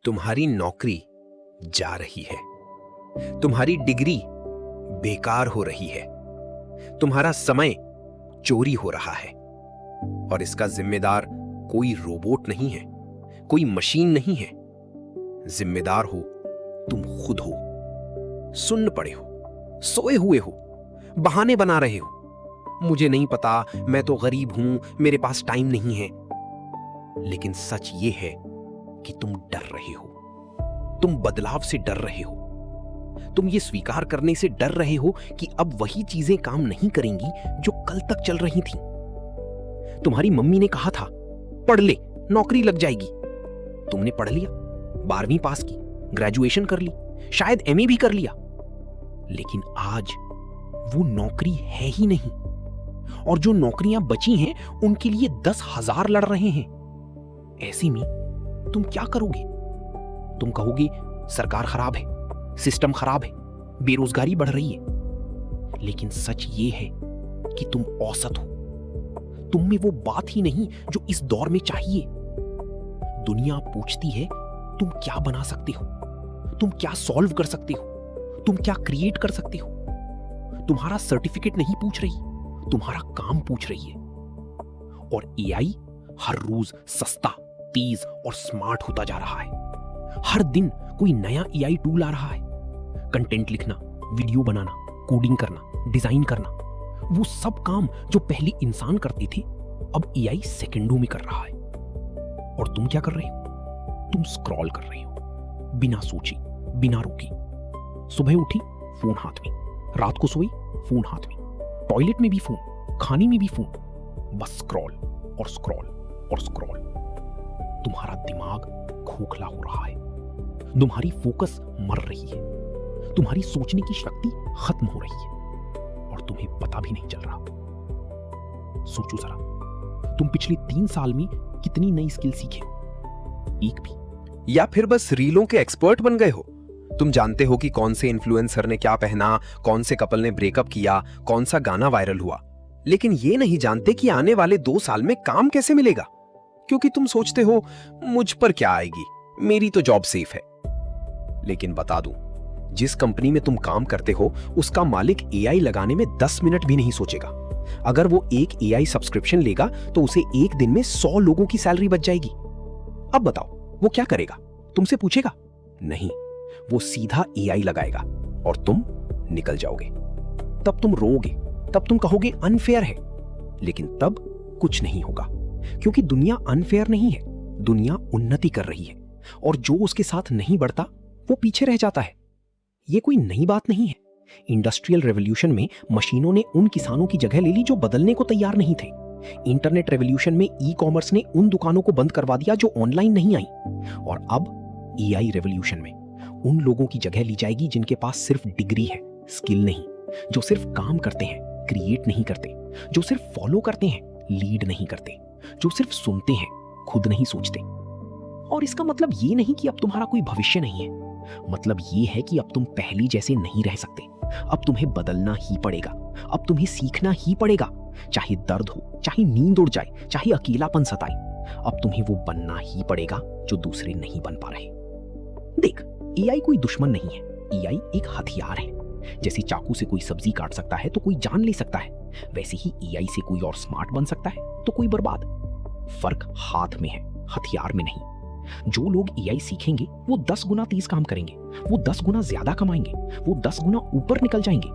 तुम्हारी नौकरी जा रही है, तुम्हारी डिग्री बेकार हो रही है, तुम्हारा समय चोरी हो रहा है और इसका जिम्मेदार कोई रोबोट नहीं है, कोई मशीन नहीं है। जिम्मेदार हो तुम खुद हो। सुन्न पड़े हो, सोए हुए हो, बहाने बना रहे हो। मुझे नहीं पता, मैं तो गरीब हूं, मेरे पास टाइम नहीं है। लेकिन सच ये है कि तुम डर रहे हो, तुम बदलाव से डर रहे हो, तुम ये स्वीकार करने से डर रहे हो कि अब वही चीजें काम नहीं करेंगी जो कल तक चल रही थीं। तुम्हारी मम्मी ने कहा था पढ़ ले, नौकरी लग जाएगी। तुमने पढ़ लिया, 12वीं पास की, ग्रेजुएशन कर ली, शायद एमए भी कर लिया, लेकिन आज वो नौकरी है ही नहीं। और जो नौकरियां बची हैं उनके लिए 10,000 लड़ रहे हैं। ऐसे में तुम क्या करोगे? तुम कहोगे सरकार खराब है, सिस्टम खराब है, बेरोजगारी बढ़ रही है। लेकिन सच ये है कि तुम औसत हो, तुम में वो बात ही नहीं जो इस दौर में चाहिए। दुनिया पूछती है तुम क्या बना सकते हो, तुम क्या सॉल्व कर सकते हो, तुम क्या क्रिएट कर सकते हो। तुम्हारा सर्टिफिकेट नहीं पूछ रही, तुम्हारा काम पूछ रही है। और एआई हर रोज सस्ता, तेज और स्मार्ट होता जा रहा है। हर दिन कोई नया एआई टूल आ रहा है। कंटेंट लिखना, वीडियो बनाना, कोडिंग करना, डिजाइन करना, वो सब काम जो पहले इंसान करते थे अब एआई सेकंडों में कर रहा है। और तुम क्या कर रहे हो? तुम स्क्रॉल कर रहे हो, बिना सोचे, बिना रुके। सुबह उठी, फोन हाथ में, रात को सोई, फोन हाथ में, टॉयलेट में भी फोन, खाने में भी फोन, बस स्क्रॉल और स्क्रॉल और स्क्रॉल। तुम्हारा दिमाग खोखला हो रहा है, तुम्हारी फोकस मर रही है, तुम्हारी सोचने की शक्ति खत्म हो रही है और तुम्हें पता भी नहीं चल रहा। सोचो जरा, तुम पिछले 3 साल में कितनी नई स्किल सीखे? एक भी? या फिर बस रीलों के एक्सपर्ट बन गए हो? तुम जानते हो कि कौन से इन्फ्लुएंसर ने क्या पहना, कौन से कपल ने ब्रेकअप किया, कौन सा गाना वायरल हुआ, लेकिन ये नहीं जानते कि आने वाले 2 साल में काम कैसे मिलेगा। क्योंकि तुम सोचते हो मुझ पर क्या आएगी, मेरी तो जॉब सेफ है। लेकिन बता दूं, जिस कंपनी में तुम काम करते हो उसका मालिक एआई लगाने में 10 मिनट भी नहीं सोचेगा। अगर वो एक एआई सब्सक्रिप्शन लेगा तो उसे एक दिन में 100 लोगों की सैलरी बच जाएगी। अब बताओ वो क्या करेगा? तुमसे पूछेगा? नहीं, वो सीधा एआई लगाएगा और तुम निकल जाओगे। तब तुम रोओगे, तब तुम कहोगे अनफेयर है, लेकिन तब कुछ नहीं होगा, क्योंकि दुनिया अनफेयर नहीं है, दुनिया उन्नति कर रही है और जो उसके साथ नहीं बढ़ता वो पीछे रह जाता है। ये कोई नई बात नहीं है। इंडस्ट्रियल रेवोल्यूशन में मशीनों ने उन किसानों की जगह ले ली जो बदलने को तैयार नहीं थे। इंटरनेट रेवोल्यूशन में ई कॉमर्स ने उन दुकानों को बंद करवा दिया जो ऑनलाइन नहीं आई। और अब एआई रेवोल्यूशन में उन लोगों की जगह ली जाएगी जिनके पास सिर्फ डिग्री है, स्किल नहीं, जो सिर्फ काम करते हैं, क्रिएट नहीं करते, जो सिर्फ फॉलो करते हैं, लीड नहीं करते, जो सिर्फ सुनते हैं, खुद नहीं सोचते। और इसका मतलब ये नहीं कि अब तुम्हारा कोई भविष्य नहीं है, मतलब ये है कि अब तुम पहले जैसे नहीं रह सकते। अब तुम्हें बदलना ही पड़ेगा, अब तुम्हें सीखना ही पड़ेगा, चाहे दर्द हो, चाहे नींद उड़ जाए, चाहे अकेलापन सताए। अब तुम्हें वो बनना ही पड़ेगा जो दूसरे नहीं बन पा रहे। देख, एआई कोई दुश्मन नहीं है, एआई एक हथियार है। जैसे चाकू से कोई सब्जी काट सकता है तो कोई जान ले सकता है, वैसे ही एआई से कोई और स्मार्ट बन सकता है तो कोई बर्बाद। फर्क हाथ में है, हथियार में नहीं। जो लोग एआई सीखेंगे वो 10 गुना तेज काम करेंगे, वो 10 गुना ज्यादा कमाएंगे, वो 10 गुना ऊपर निकल जाएंगे।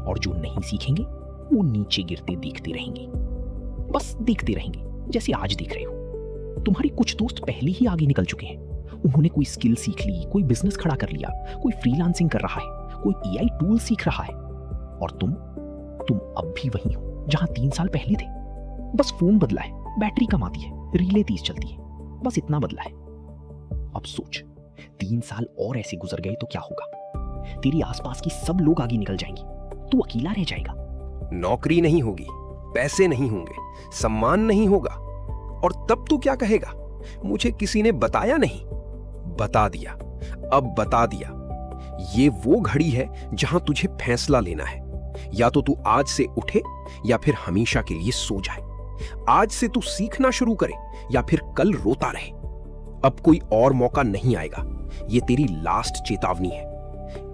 और जो नहीं सीखेंगे वो नीचे गिरते देखते रहेंगे, बस देखते रहेंगे, जैसे आज देख रहे हो। तुम्हारे कुछ दोस्त पहले ही आगे निकल चुके हैं। उन्होंने कोई स्किल सीख ली, कोई बिजनेस खड़ा कर लिया, कोई फ्रीलांसिंग कर रहा है, कोई एआई टूल सीख रहा है। और तुम अब भी वही हो जहां 3 साल पहले थे। बस फोन बदला है, बैटरी कम आती है, रीलें तेज चलती है, बस इतना बदला है। अब सोच, 3 साल और ऐसे गुजर गए तो क्या होगा? तेरे आसपास की सब लोग आगे निकल जाएंगे, तू अकेला रह जाएगा। नौकरी नहीं होगी, पैसे नहीं होंगे, सम्मान नहीं होगा। और तब तू क्या कहेगा? मुझे किसी ने बताया नहीं। बता दिया, अब बता दिया। ये वो घड़ी है जहां तुझे फैसला लेना है। या तो तू आज से उठे या फिर हमेशा के लिए सो जाए। आज से तू सीखना शुरू करे या फिर कल रोता रहे। अब कोई और मौका नहीं आएगा। ये तेरी लास्ट चेतावनी है।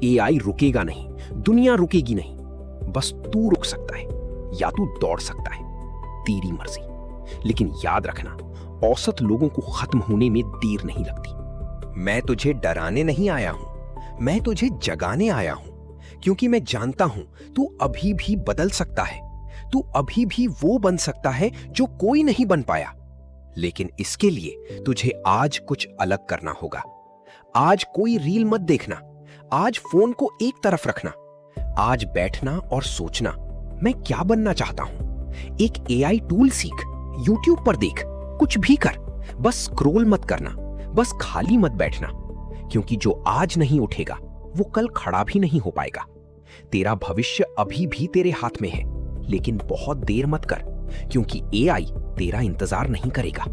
एआई रुकेगा नहीं, दुनिया रुकेगी नहीं, बस तू रुक सकता है या तू दौड़ सकता है, तेरी मर्जी। लेकिन याद रखना, औसत लोगों को खत्म होने में देर नहीं लगती। मैं तुझे डराने नहीं आया हूं, मैं तुझे जगाने आया हूं, क्योंकि मैं जानता हूं तू अभी भी बदल सकता है। तू अभी भी वो बन सकता है जो कोई नहीं बन पाया। लेकिन इसके लिए तुझे आज कुछ अलग करना होगा। आज कोई रील मत देखना, आज फोन को एक तरफ रखना। आज बैठना और सोचना, मैं क्या बनना चाहता हूं। एक एआई टूल सीख, यूट्यूब पर देख, कुछ भी कर, बस स्क्रॉल मत करना, बस खाली मत बैठना। क्योंकि जो आज नहीं उठेगा वो कल खड़ा भी नहीं हो पाएगा। तेरा भविष्य अभी भी तेरे हाथ में है, लेकिन बहुत देर मत कर, क्योंकि एआई तेरा इंतजार नहीं करेगा।